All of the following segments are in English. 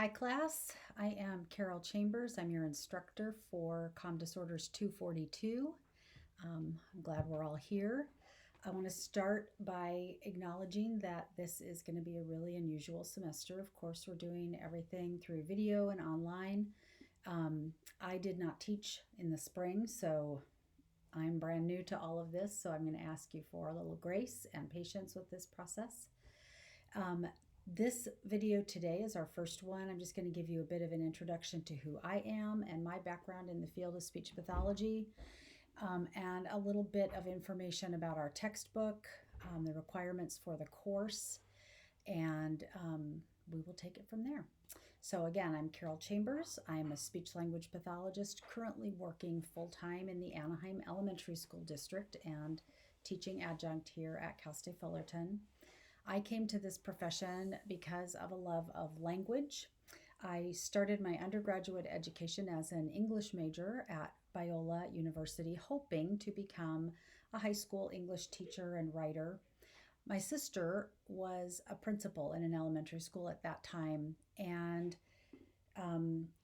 Hi class, I am Carol Chambers. I'm your instructor for Calm Disorders 242. I'm glad we're all here. I want to start by acknowledging that this is going to be a really unusual semester. Of course, we're doing everything through video and online. I did not teach in the spring, so I'm brand new to all of this, so I'm going to ask you for a little grace and patience with this process. This video today is our first one. I'm just going to give you a bit of an introduction to who I am and my background in the field of speech pathology, and a little bit of information about our textbook, the requirements for the course, and we will take it from there. So again, I'm Carol Chambers. I'm a speech-language pathologist currently working full-time in the Anaheim Elementary School District and teaching adjunct here at Cal State Fullerton. I came to this profession because of a love of language. I started my undergraduate education as an English major at Biola University, hoping to become a high school English teacher and writer. My sister was a principal in an elementary school at that time, and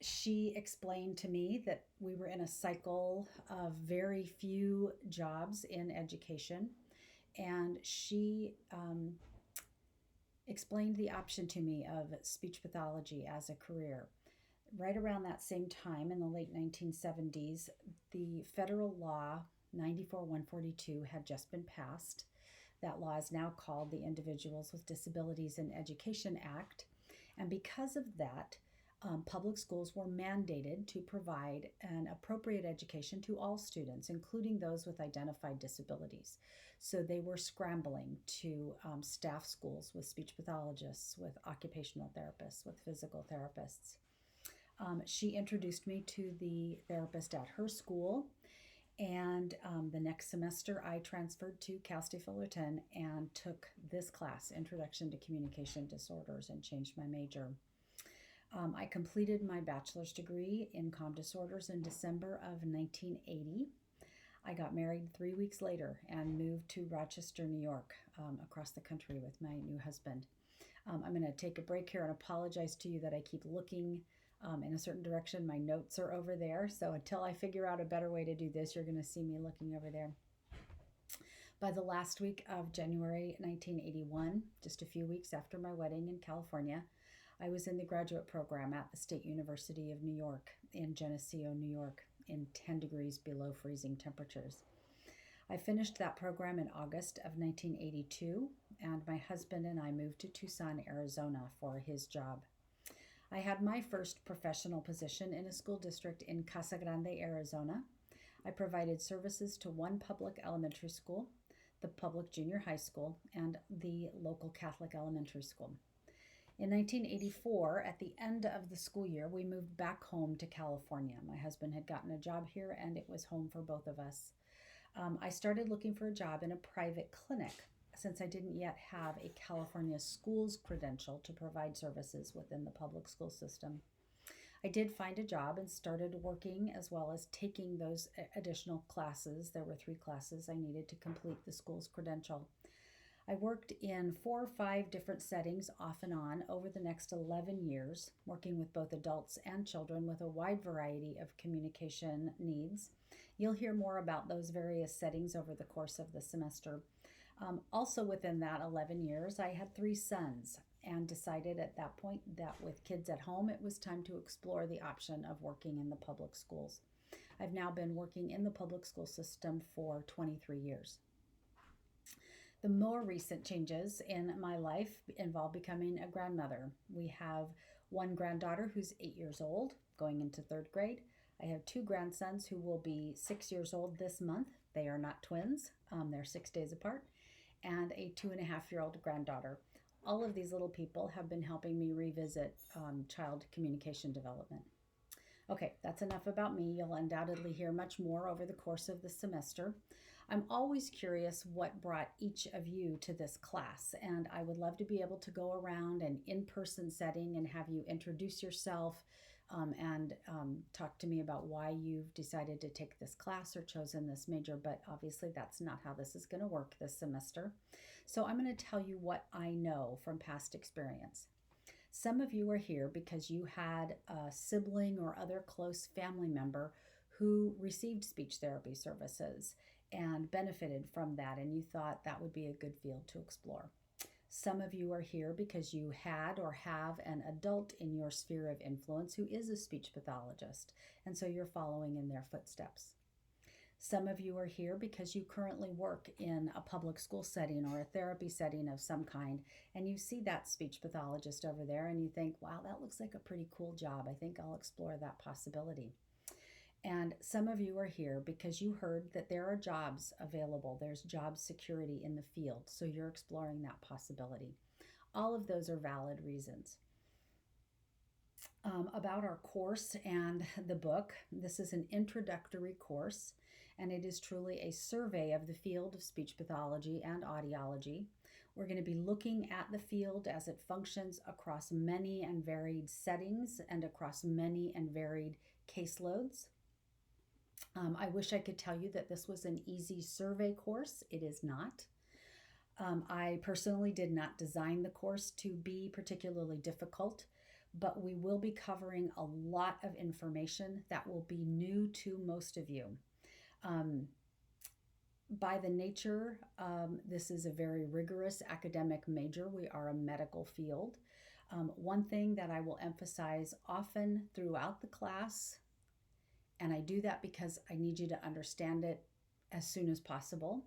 she explained to me that we were in a cycle of very few jobs in education, and she explained the option to me of speech pathology as a career. Right around that same time, in the late 1970s, the federal law 94-142 had just been passed. That law is now called the Individuals with Disabilities in Education Act. And because of that, public schools were mandated to provide an appropriate education to all students, including those with identified disabilities. So they were scrambling to staff schools with speech pathologists, with occupational therapists, with physical therapists. She introduced me to the therapist at her school, and the next semester I transferred to Cal State Fullerton and took this class, Introduction to Communication Disorders, and changed my major. I completed my bachelor's degree in Calm Disorders in December of 1980. I got married 3 weeks later and moved to Rochester, New York, across the country with my new husband. I'm going to take a break here and apologize to you that I keep looking in a certain direction. My notes are over there, so until I figure out a better way to do this, you're going to see me looking over there. By the last week of January 1981, just a few weeks after my wedding in California, I was in the graduate program at the State University of New York in Geneseo, New York, in 10 degrees below freezing temperatures. I finished that program in August of 1982, and my husband and I moved to Tucson, Arizona for his job. I had my first professional position in a school district in Casa Grande, Arizona. I provided services to one public elementary school, the public junior high school, and the local Catholic elementary school. In 1984, at the end of the school year, we moved back home to California. My husband had gotten a job here, and it was home for both of us. I started looking for a job in a private clinic since I didn't yet have a California schools credential to provide services within the public school system. I did find a job and started working as well as taking those additional classes. There were 3 classes I needed to complete the school's credential. I worked in 4 or 5 different settings off and on over the next 11 years, working with both adults and children with a wide variety of communication needs. You'll hear more about those various settings over the course of the semester. Also within that 11 years, I had 3 sons and decided at that point that with kids at home, it was time to explore the option of working in the public schools. I've now been working in the public school system for 23 years. The more recent changes in my life involve becoming a grandmother. We have one granddaughter who's 8 years old, going into 3rd grade. I have 2 grandsons who will be 6 years old this month. They are not twins, they're 6 days apart, and a 2.5-year-old granddaughter. All of these little people have been helping me revisit child communication development. Okay, that's enough about me. You'll undoubtedly hear much more over the course of the semester. I'm always curious what brought each of you to this class, and I would love to be able to go around an in-person setting and have you introduce yourself and talk to me about why you've decided to take this class or chosen this major, but obviously that's not how this is going to work this semester. So I'm going to tell you what I know from past experience. Some of you are here because you had a sibling or other close family member who received speech therapy services and benefited from that, and you thought that would be a good field to explore. Some of you are here because you had or have an adult in your sphere of influence who is a speech pathologist, and so you're following in their footsteps. Some of you are here because you currently work in a public school setting or a therapy setting of some kind, and you see that speech pathologist over there and you think, wow, that looks like a pretty cool job. I think I'll explore that possibility. And some of you are here because you heard that there are jobs available. There's job security in the field, so you're exploring that possibility. All of those are valid reasons. About our course and the book, this is an introductory course, and it is truly a survey of the field of speech pathology and audiology. We're going to be looking at the field as it functions across many and varied settings and across many and varied caseloads. I wish I could tell you that this was an easy survey course. It is not. I personally did not design the course to be particularly difficult, but we will be covering a lot of information that will be new to most of you. By the nature, this is a very rigorous academic major. We are a medical field. One thing that I will emphasize often throughout the class, and I do that because I need you to understand it as soon as possible,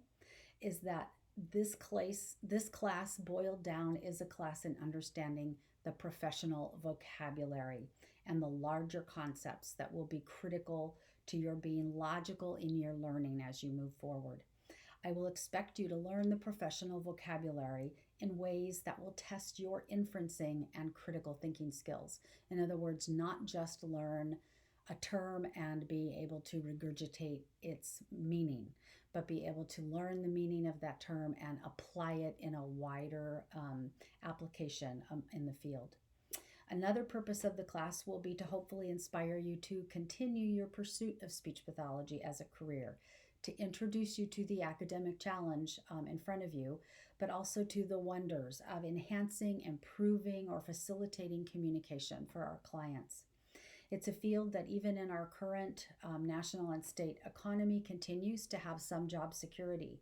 is that this class boiled down is a class in understanding the professional vocabulary and the larger concepts that will be critical to your being logical in your learning as you move forward. I will expect you to learn the professional vocabulary in ways that will test your inferencing and critical thinking skills. In other words, not just learn a term and be able to regurgitate its meaning, but be able to learn the meaning of that term and apply it in a wider application in the field. Another purpose of the class will be to hopefully inspire you to continue your pursuit of speech pathology as a career, to introduce you to the academic challenge in front of you, but also to the wonders of enhancing, improving, or facilitating communication for our clients. It's a field that even in our current national and state economy continues to have some job security.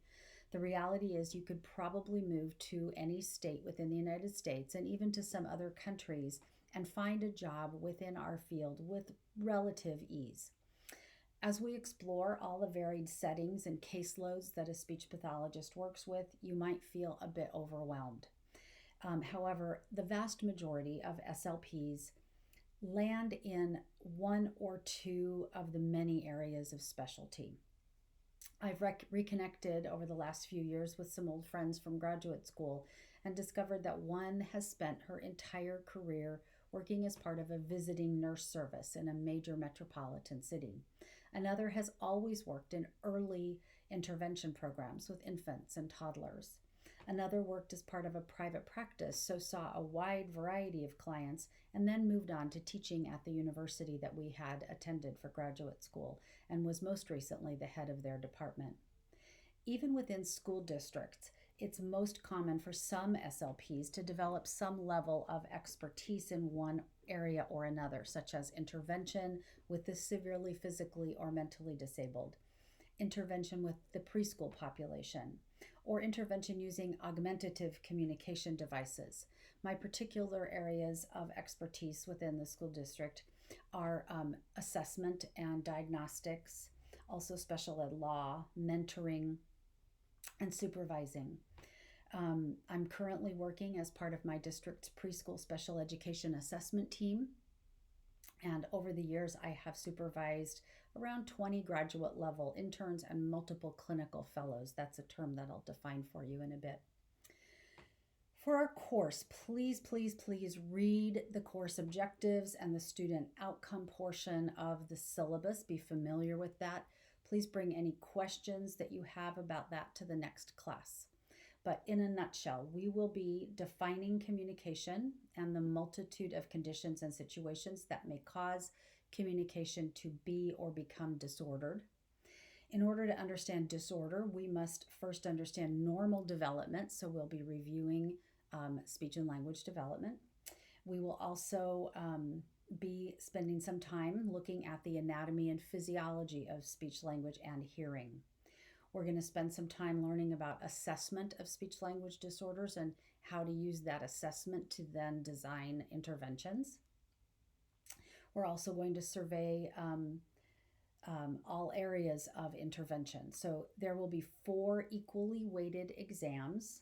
The reality is you could probably move to any state within the United States and even to some other countries and find a job within our field with relative ease. As we explore all the varied settings and caseloads that a speech pathologist works with, you might feel a bit overwhelmed. However, the vast majority of SLPs land in one or two of the many areas of specialty. I've reconnected over the last few years with some old friends from graduate school and discovered that one has spent her entire career working as part of a visiting nurse service in a major metropolitan city. Another has always worked in early intervention programs with infants and toddlers. Another worked as part of a private practice, so saw a wide variety of clients, and then moved on to teaching at the university that we had attended for graduate school, and was most recently the head of their department. Even within school districts, it's most common for some SLPs to develop some level of expertise in one area or another, such as intervention with the severely physically or mentally disabled, intervention with the preschool population, or intervention using augmentative communication devices. My particular areas of expertise within the school district are assessment and diagnostics, also special ed law, mentoring, and supervising. I'm currently working as part of my district's preschool special education assessment team. And over the years, I have supervised around 20 graduate level interns and multiple clinical fellows. That's a term that I'll define for you in a bit. For our course, please read the course objectives and the student outcome portion of the syllabus. Be familiar with that. Please bring any questions that you have about that to the next class. But in a nutshell, we will be defining communication and the multitude of conditions and situations that may cause communication to be or become disordered. In order to understand disorder, we must first understand normal development. So we'll be reviewing speech and language development. We will also be spending some time looking at the anatomy and physiology of speech, language, and hearing. We're going to spend some time learning about assessment of speech language disorders and how to use that assessment to then design interventions. We're also going to survey all areas of intervention. So there will be 4 equally weighted exams.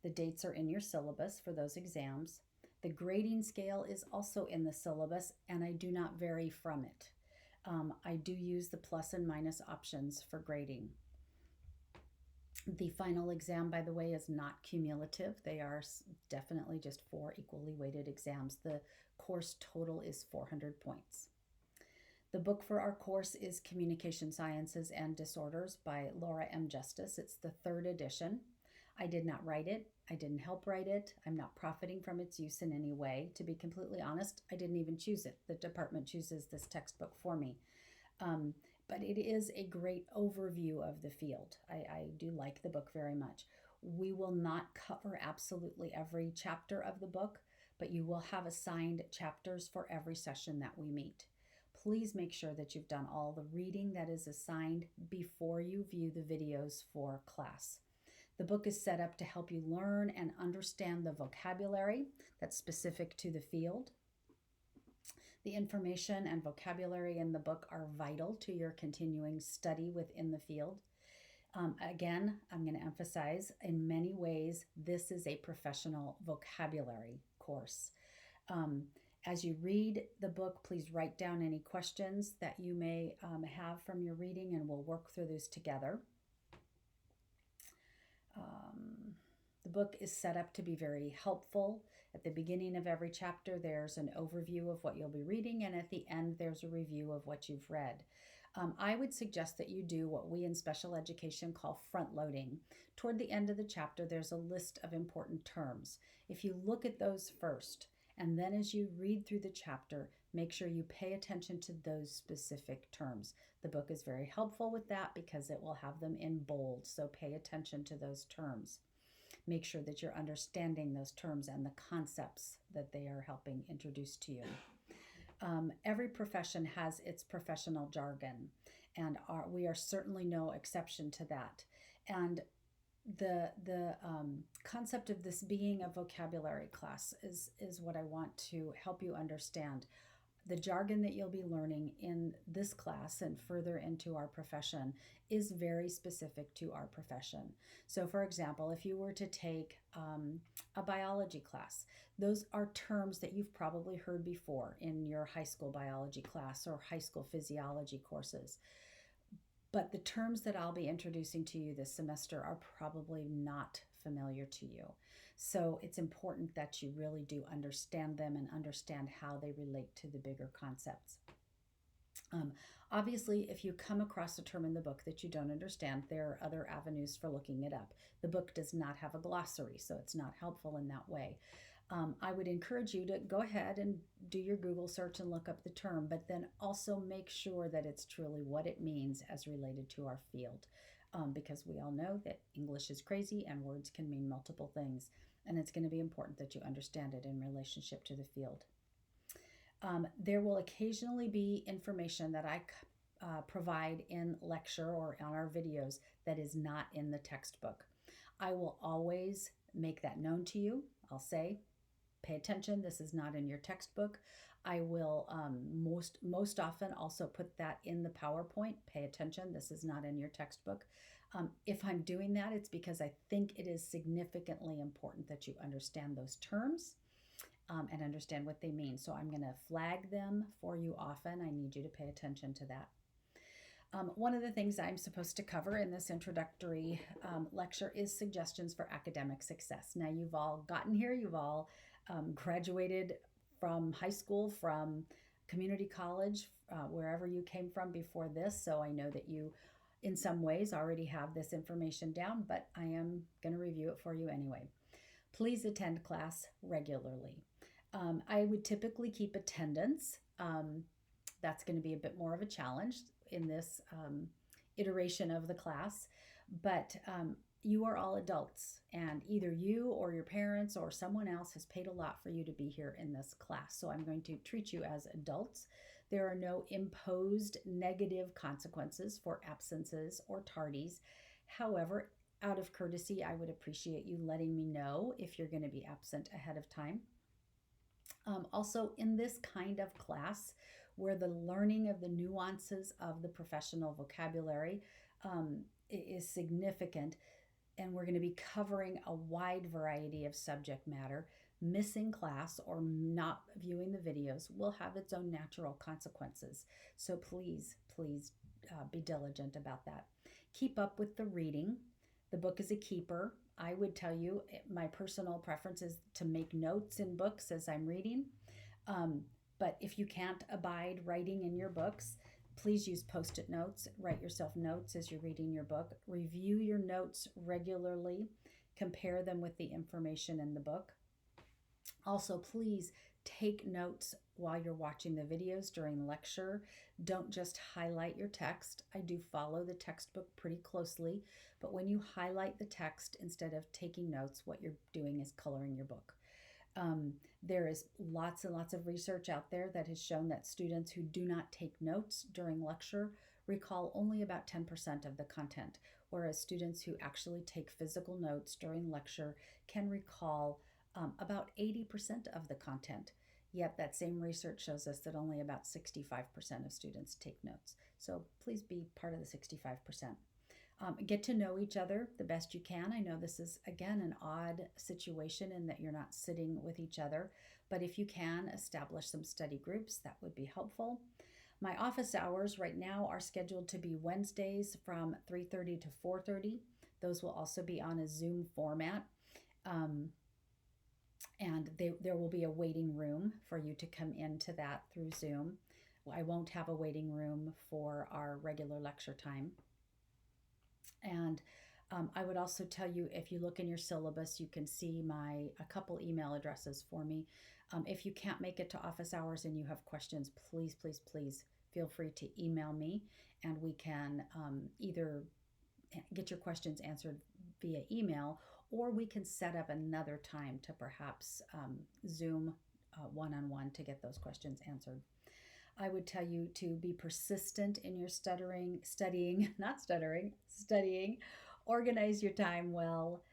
The dates are in your syllabus for those exams. The grading scale is also in the syllabus, and I do not vary from it. I do use the plus and minus options for grading. The final exam, by the way, is not cumulative. They are definitely just 4 equally weighted exams. The course total is 400 points. The book for our course is Communication Sciences and Disorders by Laura M. Justice. It's the 3rd edition. I did not write it. I didn't help write it. I'm not profiting from its use in any way. To be completely honest, I didn't even choose it. The department chooses this textbook for me. But it is a great overview of the field. I do like the book very much. We will not cover absolutely every chapter of the book, but you will have assigned chapters for every session that we meet. Please make sure that you've done all the reading that is assigned before you view the videos for class. The book is set up to help you learn and understand the vocabulary that's specific to the field. The information and vocabulary in the book are vital to your continuing study within the field. Again, I'm going to emphasize, in many ways, this is a professional vocabulary course. As you read the book, please write down any questions that you may have from your reading, and we'll work through those together. The book is set up to be very helpful. At the beginning of every chapter, there's an overview of what you'll be reading, and at the end, there's a review of what you've read. I would suggest that you do what we in special education call front loading. Toward the end of the chapter, there's a list of important terms. If you look at those first, and then as you read through the chapter, make sure you pay attention to those specific terms. The book is very helpful with that because it will have them in bold, so pay attention to those terms. Make sure that you're understanding those terms and the concepts that they are helping introduce to you. Every profession has its professional jargon, and we are certainly no exception to that. And the concept of this being a vocabulary class is what I want to help you understand. The jargon that you'll be learning in this class and further into our profession is very specific to our profession. So for example, if you were to take a biology class, those are terms that you've probably heard before in your high school biology class or high school physiology courses. But the terms that I'll be introducing to you this semester are probably not familiar to you. So it's important that you really do understand them and understand how they relate to the bigger concepts. Obviously, if you come across a term in the book that you don't understand, there are other avenues for looking it up. The book does not have a glossary, so it's not helpful in that way. I would encourage you to go ahead and do your Google search and look up the term, but then also make sure that it's truly what it means as related to our field, because we all know that English is crazy and words can mean multiple things, and it's going to be important that you understand it in relationship to the field. There will occasionally be information that I provide in lecture or on our videos that is not in the textbook. I will always make that known to you. I'll say, pay attention, this is not in your textbook. I will most often also put that in the PowerPoint. Pay attention, this is not in your textbook. If I'm doing that, it's because I think it is significantly important that you understand those terms and understand what they mean. So I'm going to flag them for you often. I need you to pay attention to that. One of the things I'm supposed to cover in this introductory lecture is suggestions for academic success. Now, you've all gotten here, you've all graduated from high school, from community college, wherever you came from before this. So I know that you, in some ways, already have this information down, but I am going to review it for you anyway. Please attend class regularly. I would typically keep attendance. That's going to be a bit more of a challenge in this iteration of the class, but You are all adults, and either you or your parents or someone else has paid a lot for you to be here in this class. So I'm going to treat you as adults. There are no imposed negative consequences for absences or tardies. However, out of courtesy, I would appreciate you letting me know if you're going to be absent ahead of time. Also, in this kind of class, where the learning of the nuances of the professional vocabulary is significant, and we're going to be covering a wide variety of subject matter, missing class or not viewing the videos will have its own natural consequences. So please be diligent about that. Keep up with the reading. The book is a keeper. I would tell you my personal preference is to make notes in books as I'm reading. Um, but if you can't abide writing in your books, please use post it notes. Write yourself notes as you're reading your book. Review your notes regularly. Compare them with the information in the book. Also, please take notes while you're watching the videos during lecture. Don't just highlight your text. I do follow the textbook pretty closely, but when you highlight the text instead of taking notes, what you're doing is coloring your book. There is lots and lots of research out there that has shown that students who do not take notes during lecture recall only about 10% of the content, whereas students who actually take physical notes during lecture can recall about 80% of the content. Yet that same research shows us that only about 65% of students take notes. So please be part of the 65%. Get to know each other the best you can. I know this is, again, an odd situation in that you're not sitting with each other, but if you can establish some study groups, that would be helpful. My office hours right now are scheduled to be Wednesdays from 3:30 to 4:30. Those will also be on a Zoom format. And there will be a waiting room for you to come into that through Zoom. I won't have a waiting room for our regular lecture time. And I would also tell you, if you look in your syllabus, you can see a couple email addresses for me. If you can't make it to office hours and you have questions, please feel free to email me, and we can either get your questions answered via email, or we can set up another time to perhaps Zoom one-on-one to get those questions answered. I would tell you to be persistent in your studying, organize your time well,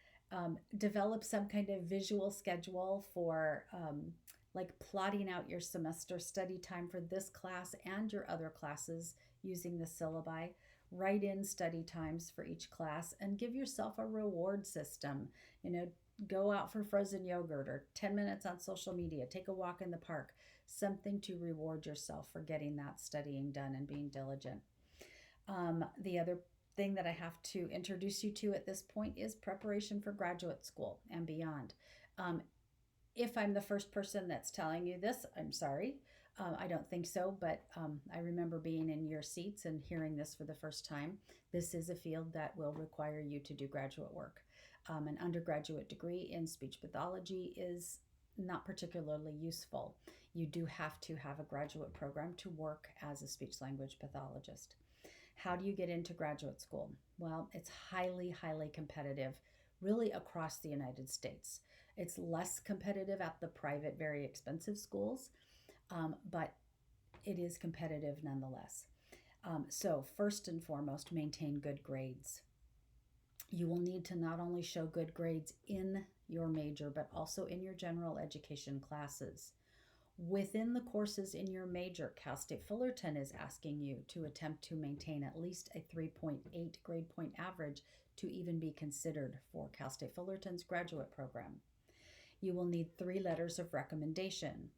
develop some kind of visual schedule for like plotting out your semester study time for this class and your other classes using the syllabi. Write in study times for each class and give yourself a reward system. Go out for frozen yogurt or 10 minutes on social media, take a walk in the park, something to reward yourself for getting that studying done and being diligent. The other thing that I have to introduce you to at this point is preparation for graduate school and beyond. If I'm the first person that's telling you this, I'm sorry. I don't think so, but I remember being in your seats and hearing this for the first time. This is a field that will require you to do graduate work. An undergraduate degree in speech pathology is not particularly useful. You do have to have a graduate program to work as a speech language pathologist. How do you get into graduate school? Well, it's highly competitive, really across the United States. It's less competitive at the private, very expensive schools, but it is competitive nonetheless. So first and foremost, maintain good grades. You will need to not only show good grades in your major, but also in your general education classes. Within the courses in your major, Cal State Fullerton is asking you to attempt to maintain at least a 3.8 grade point average to even be considered for Cal State Fullerton's graduate program. You will need 3 letters of recommendation.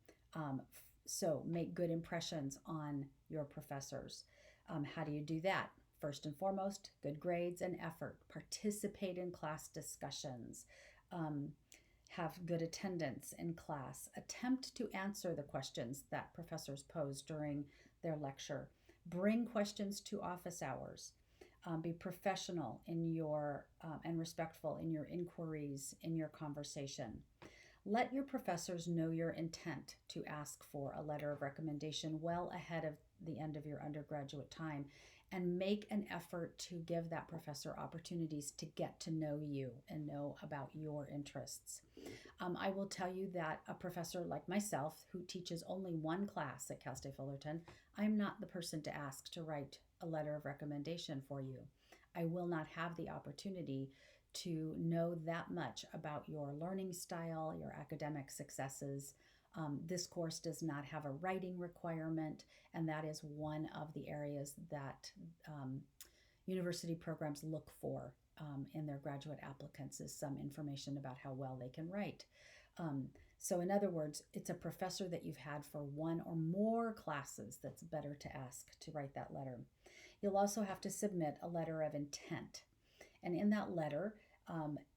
So make good impressions on your professors. How do you do that? First and foremost, good grades and effort. Participate in class discussions. Have good attendance in class. Attempt to answer the questions that professors pose during their lecture. Bring questions to office hours. Be professional in your and respectful in your inquiries, in your conversation. Let your professors know your intent to ask for a letter of recommendation well ahead of the end of your undergraduate time, and make an effort to give that professor opportunities to get to know you and know about your interests. I will tell you that a professor like myself, who teaches only one class at Cal State Fullerton, I'm not the person to ask to write a letter of recommendation for you. I will not have the opportunity to know that much about your learning style, your academic successes. This course does not have a writing requirement, and that is one of the areas that university programs look for in their graduate applicants, is some information about how well they can write. So in other words, it's a professor that you've had for one or more classes that's better to ask to write that letter. You'll also have to submit a letter of intent. And in that letter,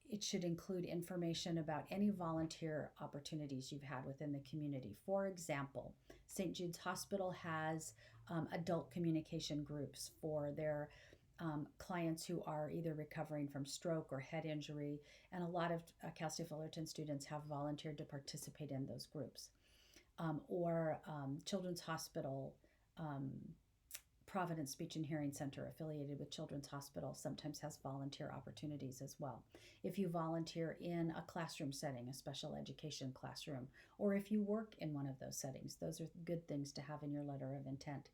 it should include information about any volunteer opportunities you've had within the community. For example, St. Jude's Hospital has adult communication groups for their clients who are either recovering from stroke or head injury, and a lot of Cal State Fullerton students have volunteered to participate in those groups. Or Children's Hospital, Providence Speech and Hearing Center, affiliated with Children's Hospital, sometimes has volunteer opportunities as well. If you volunteer in a classroom setting, a special education classroom, or if you work in one of those settings, those are good things to have in your letter of intent.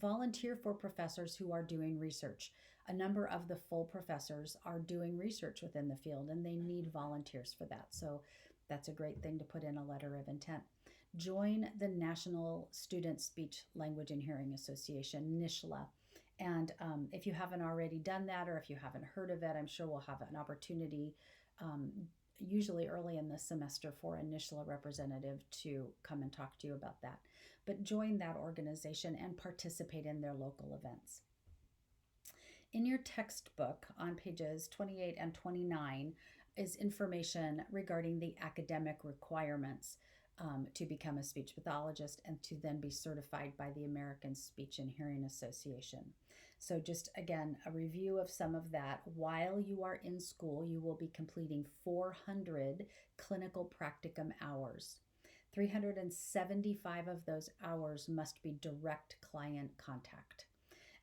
Volunteer for professors who are doing research. A number of the full professors are doing research within the field, and they need volunteers for that. So that's a great thing to put in a letter of intent. Join the National Student Speech, Language, and Hearing Association, NSHLA. And if you haven't already done that, or if you haven't heard of it, I'm sure we'll have an opportunity, usually early in the semester, for a NSHLA representative to come and talk to you about that. But join that organization and participate in their local events. In your textbook on pages 28 and 29 is information regarding the academic requirements to become a speech pathologist and to then be certified by the American Speech and Hearing Association. So just again, a review of some of that. While you are in school, you will be completing 400 clinical practicum hours. 375 of those hours must be direct client contact.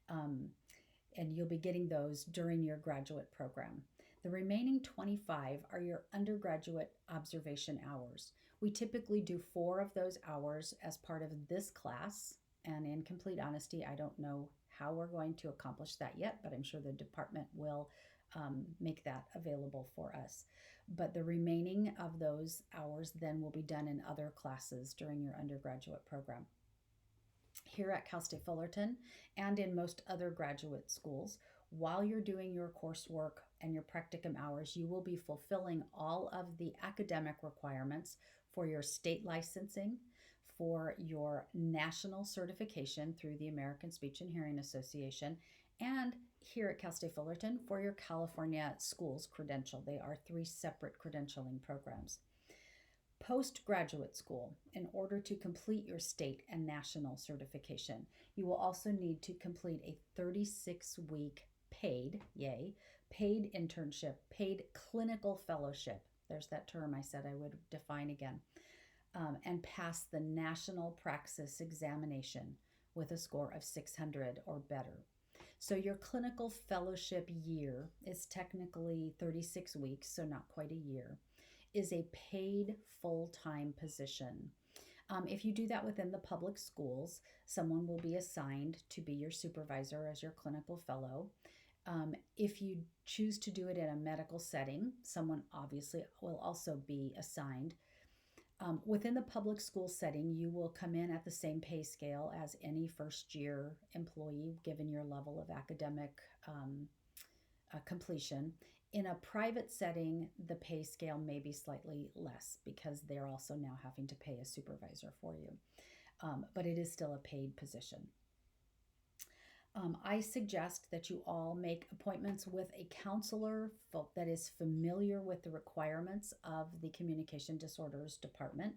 And you'll be getting those during your graduate program. The remaining 25 are your undergraduate observation hours. We typically do 4 of those hours as part of this class, and in complete honesty, I don't know how we're going to accomplish that yet, but I'm sure the department will make that available for us. But the remaining of those hours then will be done in other classes during your undergraduate program. Here at Cal State Fullerton and in most other graduate schools, while you're doing your coursework and your practicum hours, you will be fulfilling all of the academic requirements for your state licensing, for your national certification through the American Speech and Hearing Association, and here at Cal State Fullerton for your California Schools credential. They are 3 separate credentialing programs. Postgraduate school, in order to complete your state and national certification, you will also need to complete a 36-week paid internship, paid clinical fellowship. There's that term I said I would define again. And pass the National Praxis Examination with a score of 600 or better. So your clinical fellowship year is technically 36 weeks, so not quite a year, is a paid full-time position. If you do that within the public schools, someone will be assigned to be your supervisor as your clinical fellow. If you choose to do it in a medical setting, someone obviously will also be assigned. Within the public school setting, you will come in at the same pay scale as any first-year employee, given your level of academic completion. In a private setting, the pay scale may be slightly less because they're also now having to pay a supervisor for you. But it is still a paid position. I suggest that you all make appointments with a counselor that is familiar with the requirements of the Communication Disorders Department.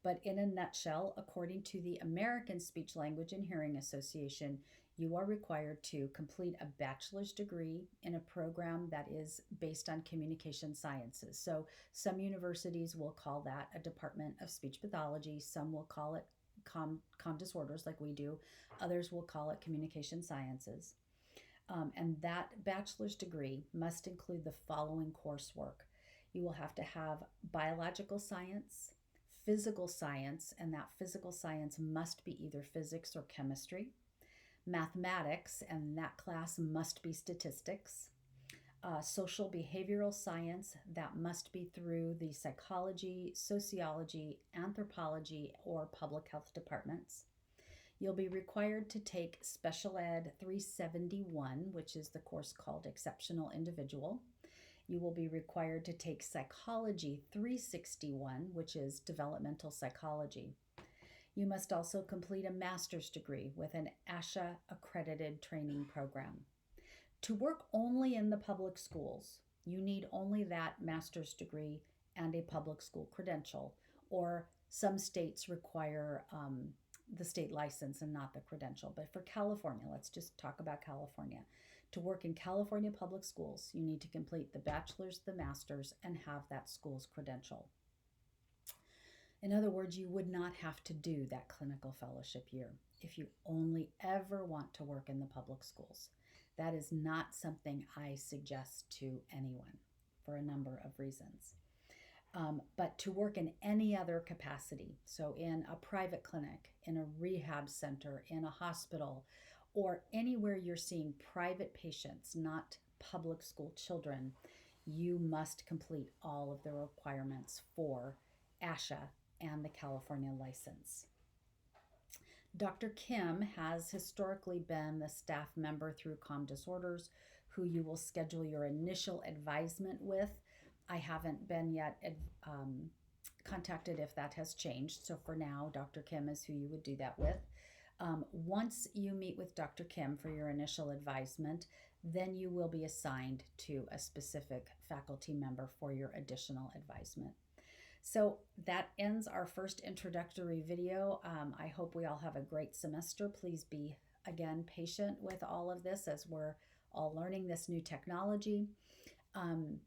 But in a nutshell, according to the American Speech, Language, and Hearing Association, you are required to complete a bachelor's degree in a program that is based on communication sciences. So some universities will call that a department of speech pathology. Some will call com disorders like we do. Others will call it communication sciences. And that bachelor's degree must include the following coursework. You will have to have biological science, physical science, and that physical science must be either physics or chemistry, mathematics, and that class must be statistics, social behavioral science, that must be through the psychology, sociology, anthropology, or public health departments. You'll be required to take Special Ed 371, which is the course called Exceptional Individual. You will be required to take Psychology 361, which is Developmental Psychology. You must also complete a master's degree with an ASHA accredited training program. To work only in the public schools, you need only that master's degree and a public school credential, or some states require the state license and not the credential. But for California, let's just talk about California. To work in California public schools, you need to complete the bachelor's, the master's, and have that school's credential. In other words, you would not have to do that clinical fellowship year if you only ever want to work in the public schools. That is not something I suggest to anyone for a number of reasons. But to work in any other capacity, so in a private clinic, in a rehab center, in a hospital, or anywhere you're seeing private patients, not public school children, you must complete all of the requirements for ASHA and the California license. Dr. Kim has historically been the staff member through Com Disorders who you will schedule your initial advisement with. I haven't been yet contacted if that has changed. So for now, Dr. Kim is who you would do that with. Once you meet with Dr. Kim for your initial advisement, then you will be assigned to a specific faculty member for your additional advisement. So that ends our first introductory video. I hope we all have a great semester. Please be, again, patient with all of this as we're all learning this new technology. I'm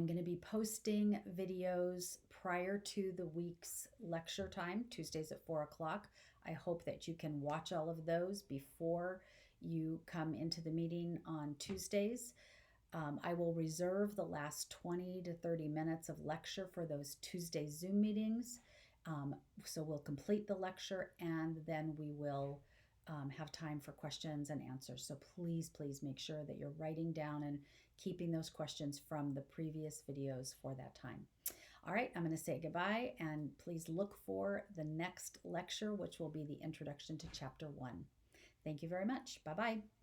going to be posting videos prior to the week's lecture time, Tuesdays at 4 o'clock. I hope that you can watch all of those before you come into the meeting on Tuesdays. I will reserve the last 20 to 30 minutes of lecture for those Tuesday Zoom meetings. So we'll complete the lecture and then we will have time for questions and answers. So please make sure that you're writing down and keeping those questions from the previous videos for that time. All right, I'm going to say goodbye and please look for the next lecture, which will be the introduction to Chapter 1. Thank you very much. Bye-bye.